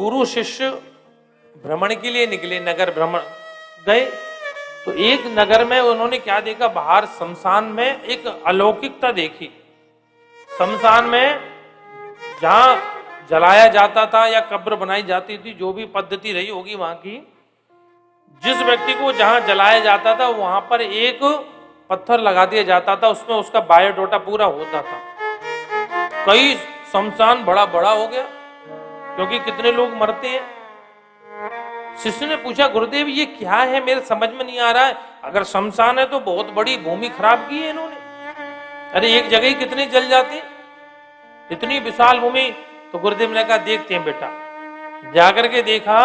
गुरु शिष्य भ्रमण के लिए निकले, नगर भ्रमण गए। तो एक नगर में उन्होंने क्या देखा, बाहर शमशान में एक अलौकिकता देखी। शमशान में जहां जलाया जाता था या कब्र बनाई जाती थी, जो भी पद्धति रही होगी वहां की, जिस व्यक्ति को जहां जलाया जाता था वहां पर एक पत्थर लगा दिया जाता था, उसमें उसका बायोडाटा पूरा होता था। कई शमशान बड़ा बड़ा हो गया क्योंकि कितने लोग मरते हैं। शिष्य ने पूछा, गुरुदेव ये क्या है, मेरे समझ में नहीं आ रहा है। अगर शमशान है तो बहुत बड़ी भूमि खराब की है इन्होंने। अरे एक जगह ही कितने जल जाते, इतनी विशाल भूमि। तो गुरुदेव ने कहा, देखते हैं बेटा। जाकर के देखा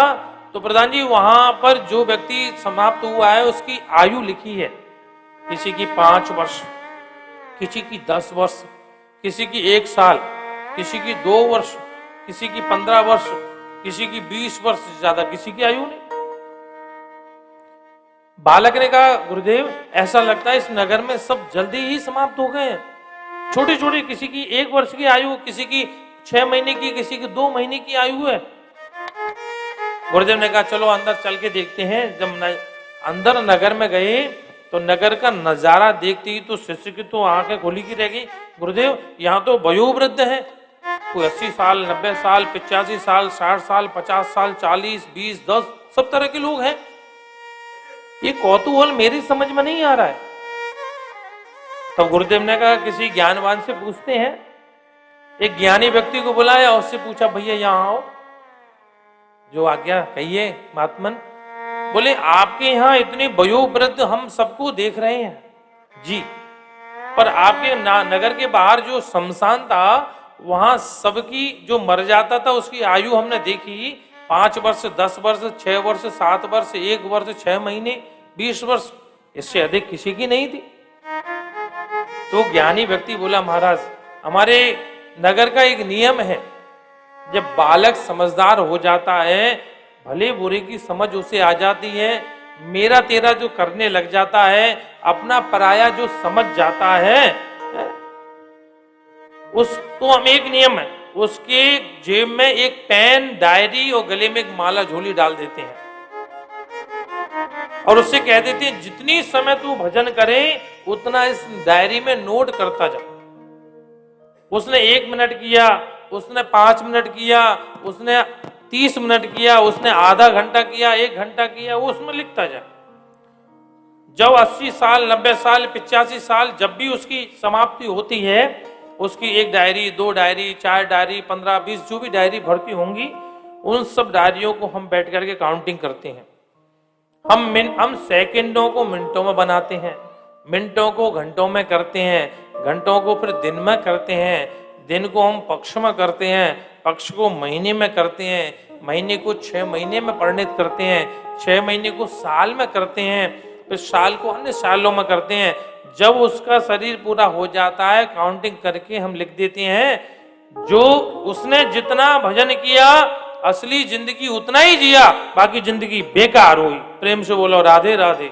तो प्रधान जी वहां पर जो व्यक्ति समाप्त हुआ है उसकी आयु लिखी है। किसी की 5 वर्ष, किसी की 10 वर्ष, किसी की 1 साल, किसी की 2 वर्ष, किसी की 15 वर्ष, किसी की 20 वर्ष से ज्यादा किसी की आयु नहीं। बालक ने कहा, गुरुदेव ऐसा लगता है इस नगर में सब जल्दी ही समाप्त हो गए हैं। छोटी छोटी, किसी की 1 वर्ष की आयु, किसी की 6 महीने की, किसी की 2 महीने की आयु है। गुरुदेव ने कहा, चलो अंदर चल के देखते हैं। जब अंदर नगर में गए तो नगर का नजारा देखते ही तो शिष्य की तो आंखें खोली की रह गई। गुरुदेव यहाँ तो वयोवृद्ध है, कोई 80 साल, 90 साल, 85 साल, 60 साल, 50 साल, 40, 20, 10 सब तरह के लोग हैं। ये कौतूहल मेरी समझ में नहीं आ रहा है। तब गुरुदेव ने कहा, किसी ज्ञानवान से पूछते हैं। एक ज्ञानी व्यक्ति को बुलाया, उससे पूछा, भैया यहाँ आओ, जो आज्ञा कहिए महात्मन। बोले, आपके यहाँ इतने वयोवृद्ध हम सबको देख रहे हैं जी, पर आपके नगर के बाहर जो शमशान था वहां सबकी जो मर जाता था उसकी आयु हमने देखी, 5 वर्ष, 10 वर्ष, 6 वर्ष, 7 वर्ष, 1 वर्ष, 6 महीने, 20 वर्ष, इससे अधिक किसी की नहीं थी। तो ज्ञानी व्यक्ति बोला, महाराज हमारे नगर का एक नियम है, जब बालक समझदार हो जाता है, भले बुरे की समझ उसे आ जाती है, मेरा तेरा जो करने लग जाता है, अपना पराया जो समझ जाता है, उसको हम एक नियम है, उसके जेब में एक पेन, डायरी और गले में एक माला झोली डाल देते हैं और उससे कह देते हैं, जितनी समय तू भजन करे उतना इस डायरी में नोट करता जा। उसने 1 मिनट किया, उसने 5 मिनट किया, उसने 30 मिनट किया, उसने आधा घंटा किया, 1 घंटा किया, वो उसमें लिखता जा। जब 80 साल, 90 साल, 85 साल, जब भी उसकी समाप्ति होती है, उसकी 1 डायरी, 2 डायरी, 4 डायरी, 15, 20 जो भी डायरी भरती होंगी, उन सब डायरियों को हम बैठ करके काउंटिंग करते हैं। हम सेकंडों को मिनटों में बनाते हैं, मिनटों को घंटों में करते हैं, घंटों को फिर दिन में करते हैं, दिन को हम पक्ष में करते हैं, पक्ष को महीने में करते हैं, महीने को 6 महीने में परिणित करते हैं, 6 महीने को साल में करते हैं, फिर साल को अन्य सालों में करते हैं। जब उसका शरीर पूरा हो जाता है, काउंटिंग करके हम लिख देते हैं, जो उसने जितना भजन किया असली जिंदगी उतना ही जिया, बाकी जिंदगी बेकार हुई। प्रेम से बोलो राधे राधे।